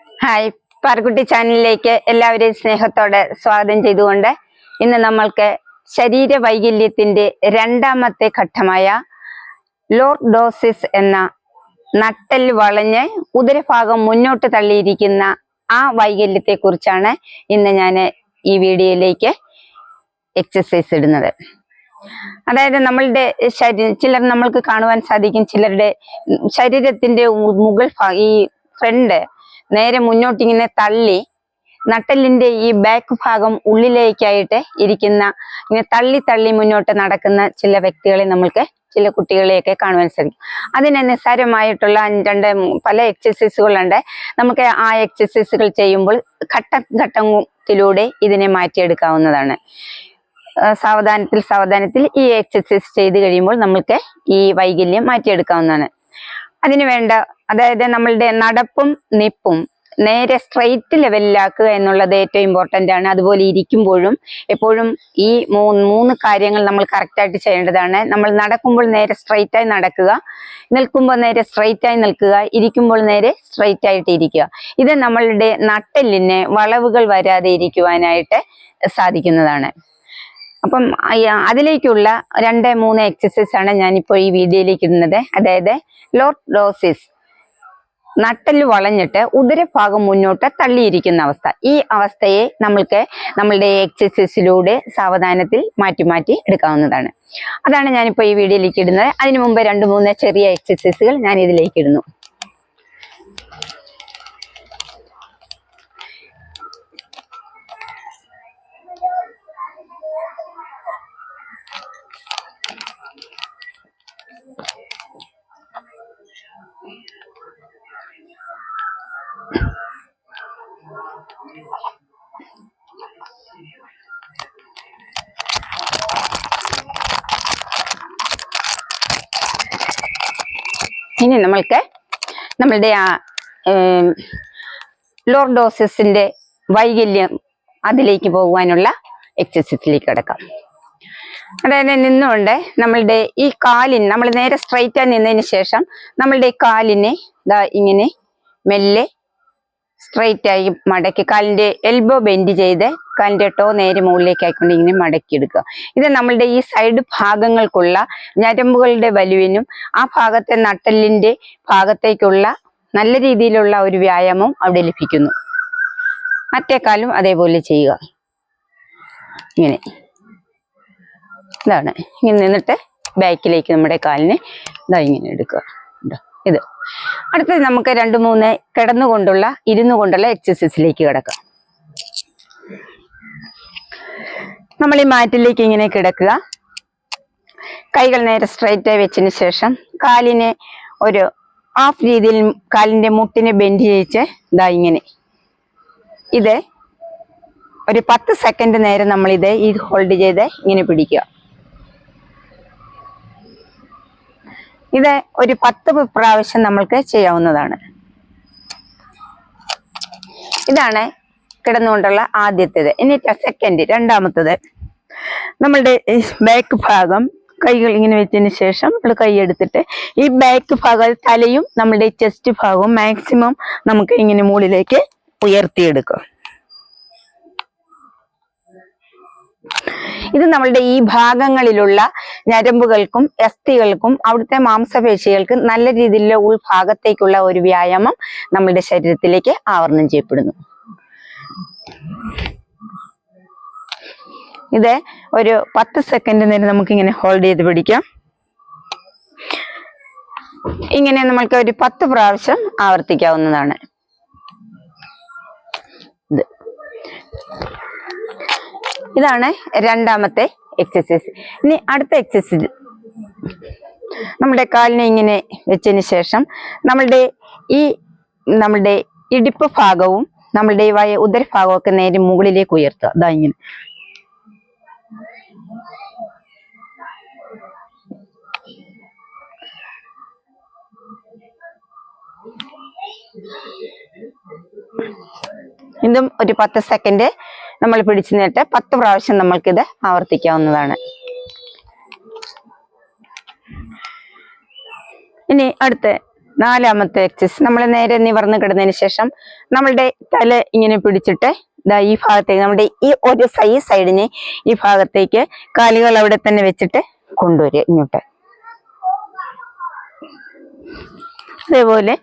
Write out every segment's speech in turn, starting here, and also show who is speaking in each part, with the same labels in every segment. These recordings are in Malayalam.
Speaker 1: ഹായ്, പാർക്കുട്ടി ചാനലിലേക്ക് എല്ലാവരെയും സ്നേഹത്തോടെ സ്വാഗതം ചെയ്തുകൊണ്ട് ഇന്ന് നമ്മൾക്ക് ശരീര വൈകല്യത്തിന്റെ രണ്ടാമത്തെ ഘട്ടമായ ലോർഡോസിസ് എന്ന നട്ടൽ വളഞ്ഞ് ഉദരഭാഗം മുന്നോട്ട് തള്ളിയിരിക്കുന്ന ആ വൈകല്യത്തെ കുറിച്ചാണ് ഇന്ന് ഞാൻ ഈ വീഡിയോയിലേക്ക് എക്സസൈസ് ഇടുന്നത്. അതായത് നമ്മളുടെ ചിലർ നമ്മൾക്ക് കാണുവാൻ സാധിക്കും, ചിലരുടെ ശരീരത്തിന്റെ മുകൾ ഈ ഫ്രണ്ട് നേരെ മുന്നോട്ടിങ്ങനെ തള്ളി നട്ടലിന്റെ ഈ ബാക്ക് ഭാഗം ഉള്ളിലേക്കായിട്ട് ഇരിക്കുന്ന, ഇങ്ങനെ തള്ളി തള്ളി മുന്നോട്ട് നടക്കുന്ന ചില വ്യക്തികളെ നമ്മൾക്ക്, ചില കുട്ടികളെയൊക്കെ കാണുവാൻ സാധിക്കും. അതിന് നിസ്സാരമായിട്ടുള്ള പല എക്സസൈസുകളുണ്ട്. നമുക്ക് ആ എക്സസൈസുകൾ ചെയ്യുമ്പോൾ ഘട്ടത്തിലൂടെ ഇതിനെ മാറ്റിയെടുക്കാവുന്നതാണ്. സാവധാനത്തിൽ ഈ എക്സസൈസ് ചെയ്ത് കഴിയുമ്പോൾ നമ്മൾക്ക് ഈ വൈകല്യം മാറ്റിയെടുക്കാവുന്നതാണ്. അതിന് വേണ്ട, അതായത് നമ്മളുടെ നടപ്പും നിപ്പും നേരെ സ്ട്രെയിറ്റ് ലെവലിലാക്കുക എന്നുള്ളത് ഏറ്റവും ഇമ്പോർട്ടൻ്റ് ആണ്. അതുപോലെ ഇരിക്കുമ്പോഴും എപ്പോഴും ഈ മൂന്ന് കാര്യങ്ങൾ നമ്മൾ കറക്റ്റായിട്ട് ചെയ്യേണ്ടതാണ്. നമ്മൾ നടക്കുമ്പോൾ നേരെ സ്ട്രെയിറ്റ് ആയി നടക്കുക, നിൽക്കുമ്പോൾ നേരെ സ്ട്രെയിറ്റ് ആയി നിൽക്കുക, ഇരിക്കുമ്പോൾ നേരെ സ്ട്രെയിറ്റ് ആയിട്ട് ഇരിക്കുക. ഇത് നമ്മളുടെ നട്ടെല്ലിന് വളവുകൾ വരാതെ ഇരിക്കുവാനായിട്ട് സാധിക്കുന്നതാണ്. അപ്പം അതിലേക്കുള്ള 2-3 എക്സസൈസ് ആണ് ഞാനിപ്പോൾ ഈ വീഡിയോയിലേക്ക് ഇടുന്നത്. അതായത് ലോർഡോസിസ്, നട്ടല് വളഞ്ഞിട്ട് ഉദരഭാഗം മുന്നോട്ട് തള്ളിയിരിക്കുന്ന അവസ്ഥ. ഈ അവസ്ഥയെ നമ്മളുടെ എക്സസൈസിലൂടെ സാവധാനത്തിൽ മാറ്റി എടുക്കാവുന്നതാണ്. അതാണ് ഞാനിപ്പോൾ ഈ വീഡിയോയിലേക്ക് ഇടുന്നത്. അതിനു മുമ്പ് 2-3 ചെറിയ എക്സസൈസുകൾ ഞാൻ ഇതിലേക്ക് ഇടുന്നു. ഇനി നമ്മളുടെ ലോർഡോസിസിന്റെ വൈകല്യം അതിലേക്ക് പോകുവാനുള്ള എക്സസൈസിലേക്ക് കിടക്കാം. അതായത് നിന്നുകൊണ്ട് നമ്മളുടെ ഈ കാലിന്, നമ്മൾ നേരെ സ്ട്രെയിറ്റ് ആയി നിന്നതിന് ശേഷം നമ്മളുടെ ഈ കാലിനെ ഇങ്ങനെ മെല്ലെ സ്ട്രെയിറ്റ് ആയി മടക്കി, കാലിന്റെ എൽബോ ബെൻഡ് ചെയ്ത് കാലിന്റെ ടോ നേരെ മുകളിലേക്ക് ആയിക്കൊണ്ട് ഇങ്ങനെ മടക്കിയെടുക്കുക. ഇത് നമ്മളുടെ ഈ സൈഡ് ഭാഗങ്ങൾക്കുള്ള ഞരമ്പുകളുടെ വലിവിനും ആ ഭാഗത്തെ നട്ടലിന്റെ ഭാഗത്തേക്കുള്ള നല്ല രീതിയിലുള്ള ഒരു വ്യായാമം അവിടെ ലഭിക്കുന്നു. മറ്റേ കാലും അതേപോലെ ചെയ്യുക. ഇങ്ങനെ ഇതാണ്, ഇങ്ങനെ നിന്നിട്ട് ബാക്കിലേക്ക് നമ്മുടെ കാലിനെ ഇങ്ങനെ എടുക്കുക. ഇത് അടുത്തത് നമുക്ക് 2-3 ഇരുന്നു കൊണ്ടുള്ള എക്സസൈസിലേക്ക് കിടക്കാം. നമ്മൾ ഈ മാറ്റിലേക്ക് ഇങ്ങനെ കിടക്കുക. കൈകൾ നേരെ സ്ട്രെയിറ്റ് ആയി വെച്ചതിന് ശേഷം കാലിനെ ഒരു ഹാഫ് രീതിയിൽ കാലിന്റെ മുട്ടിനെ ബെൻഡ് ചെയ്യിച്ച് ഇങ്ങനെ ഇത് ഒരു 10 സെക്കൻഡ് നേരം നമ്മൾ ഇത് ഹോൾഡ് ചെയ്ത് ഇങ്ങനെ പിടിക്കുക. ഇത് ഒരു 10 പ്രാവശ്യം നമ്മൾക്ക് ചെയ്യാവുന്നതാണ്. ഇതാണ് കിടന്നുകൊണ്ടുള്ള ആദ്യത്തേത്. ഇനി രണ്ടാമത്തത്, നമ്മളുടെ ബാക്ക് ഭാഗം കൈകൾ ഇങ്ങനെ വെച്ചതിന് ശേഷം കൈ എടുത്തിട്ട് ഈ ബാക്ക് ഭാഗം, തലയും നമ്മളുടെ ചെസ്റ്റ് ഭാഗവും മാക്സിമം നമുക്ക് ഇങ്ങനെ മുകളിലേക്ക് ഉയർത്തിയെടുക്കുക. ഇത് നമ്മളുടെ ഈ ഭാഗങ്ങളിലുള്ള ഞരമ്പുകൾക്കും അസ്ഥികൾക്കും അവിടുത്തെ മാംസപേശികൾക്കും നല്ല രീതിയിലുള്ള ഉൾഭാഗത്തേക്കുള്ള ഒരു വ്യായാമം നമ്മളുടെ ശരീരത്തിലേക്ക് ആവരണം ചെയ്യപ്പെടുന്നു. ഇത് ഒരു 10 സെക്കൻഡ് നേരം നമുക്ക് ഇങ്ങനെ ഹോൾഡ് ചെയ്ത് പിടിക്കാം. ഇങ്ങനെ നമ്മൾക്ക് ഒരു 10 പ്രാവശ്യം ആവർത്തിക്കാവുന്നതാണ്. ഇതാണ് രണ്ടാമത്തെ എക്സസൈസ്. ഇനി അടുത്ത എക്സസൈസ്, നമ്മുടെ കാലിനെ ഇങ്ങനെ വെച്ചതിന് ശേഷം നമ്മളുടെ ഇടുപ്പ് ഭാഗവും നമ്മളുടെ ഉദരഭാഗവും ഒക്കെ നേരെ മുകളിലേക്ക് ഉയർത്തുക. ഇങ്ങനെ ഇതും ഒരു 10 സെക്കൻഡ് നമ്മൾ പിടിച്ചു നിന്നിട്ട് 10 പ്രാവശ്യം നമ്മൾക്കിത് ആവർത്തിക്കാവുന്നതാണ്. ഇനി അടുത്ത നാലാമത്തെ എക്സസൈസ്, നമ്മൾ നേരെ നിവർന്ന് കിടന്നതിന് ശേഷം നമ്മളുടെ തല ഇങ്ങനെ പിടിച്ചിട്ട് ദാ ഈ ഭാഗത്തേക്ക്, നമ്മുടെ ഈ ഒരു സൈഡിനെ ഈ ഭാഗത്തേക്ക് കാലുകൾ അവിടെ തന്നെ വെച്ചിട്ട് കൊണ്ടുവരിക ഇങ്ങോട്ട്. അതേപോലെ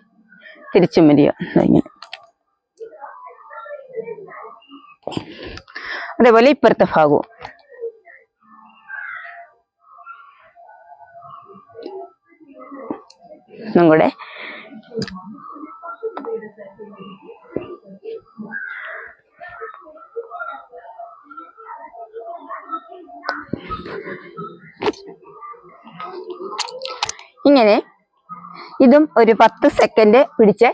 Speaker 1: തിരിച്ചും വരിക ഇങ്ങനെ. അതേപോലെ ഇപ്പുറത്തെ ഭാഗവും. കൂടെ ഇങ്ങനെ ഇതും ഒരു 10 സെക്കൻഡ് പിടിച്ച്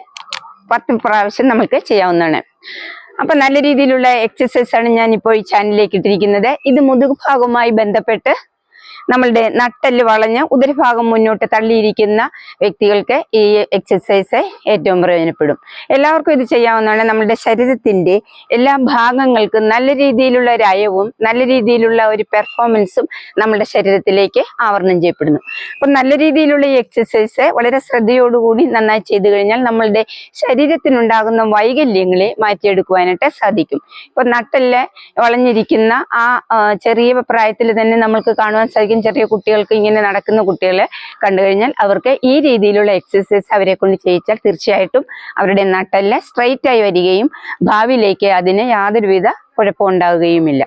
Speaker 1: 10 പ്രാവശ്യം നമുക്ക് ചെയ്യാവുന്നതാണ്. അപ്പൊ നല്ല രീതിയിലുള്ള എക്സസൈസ് ആണ് ഞാൻ ഇപ്പോൾ ഈ ചാനലിലേക്ക് ഇട്ടിരിക്കുന്നത്. ഇത് മുതുകുഭാഗവുമായി ബന്ധപ്പെട്ട് നമ്മളുടെ നട്ടെല്ല് വളഞ്ഞ് ഉദരഭാഗം മുന്നോട്ട് തള്ളിയിരിക്കുന്ന വ്യക്തികൾക്ക് ഈ എക്സസൈസ് ഏറ്റവും പ്രയോജനപ്പെടും. എല്ലാവർക്കും ഇത് ചെയ്യാവുന്നതാണ്. നമ്മുടെ ശരീരത്തിന്റെ എല്ലാ ഭാഗങ്ങൾക്കും നല്ല രീതിയിലുള്ള ഒരു അയവും നല്ല രീതിയിലുള്ള ഒരു പെർഫോമൻസും നമ്മുടെ ശരീരത്തിലേക്ക് ആവരണം ചെയ്യപ്പെടുന്നു. അപ്പൊ നല്ല രീതിയിലുള്ള ഈ എക്സസൈസ് വളരെ ശ്രദ്ധയോടുകൂടി നന്നായി ചെയ്തു കഴിഞ്ഞാൽ നമ്മളുടെ ശരീരത്തിനുണ്ടാകുന്ന വൈകല്യങ്ങളെ മാറ്റിയെടുക്കുവാനായിട്ട് സാധിക്കും. ഇപ്പൊ നട്ടെല്ല് വളഞ്ഞിരിക്കുന്ന ആ ചെറിയ പ്രായത്തിൽ തന്നെ നമ്മൾക്ക് കാണുവാൻ സാധിക്കും. ചെറിയ കുട്ടികൾക്ക്, ഇങ്ങനെ നടക്കുന്ന കുട്ടികളെ കണ്ടു കഴിഞ്ഞാൽ അവർക്ക് ഈ രീതിയിലുള്ള എക്സസൈസ് അവരെ കൊണ്ട് ചെയ്യിച്ചാൽ തീർച്ചയായിട്ടും അവരുടെ നട്ടെല്ല് സ്ട്രെയിറ്റ് ആയി വരികയും ഭാവിയിലേക്ക് അതിന് യാതൊരുവിധ കുഴപ്പം ഉണ്ടാവുകയുമില്ല.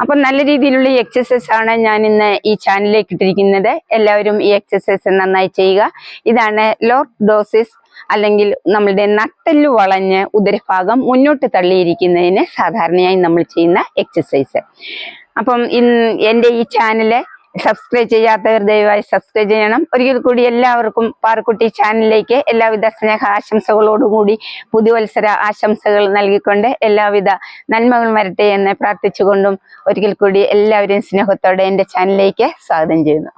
Speaker 1: അപ്പൊ നല്ല രീതിയിലുള്ള ഈ എക്സസൈസ് ആണ് ഞാൻ ഇന്ന് ഈ ചാനലിലേക്ക് ഇട്ടിരിക്കുന്നത്. എല്ലാവരും ഈ എക്സസൈസ് നന്നായി ചെയ്യുക. ഇതാണ് ലോർഡോസിസ് അല്ലെങ്കിൽ നമ്മളുടെ നട്ടെല്ല് വളഞ്ഞ് ഉദരഭാഗം മുന്നോട്ട് തള്ളിയിരിക്കുന്നതിന് സാധാരണയായി നമ്മൾ ചെയ്യുന്ന എക്സസൈസ്. അപ്പം എൻ്റെ ഈ ചാനല് സബ്സ്ക്രൈബ് ചെയ്യാത്തവർ ദയവായി സബ്സ്ക്രൈബ് ചെയ്യണം. ഒരിക്കൽ കൂടി എല്ലാവർക്കും പാറുക്കുട്ടി ചാനലിലേക്ക് എല്ലാവിധ സ്നേഹ ആശംസകളോടുകൂടി പുതുവത്സര ആശംസകൾ നൽകിക്കൊണ്ട് എല്ലാവിധ നന്മകളും വരട്ടെ എന്ന് പ്രാർത്ഥിച്ചുകൊണ്ടും ഒരിക്കൽ കൂടി എല്ലാവരെയും സ്നേഹത്തോടെ എൻ്റെ ചാനലിലേക്ക് സ്വാഗതം ചെയ്യുന്നു.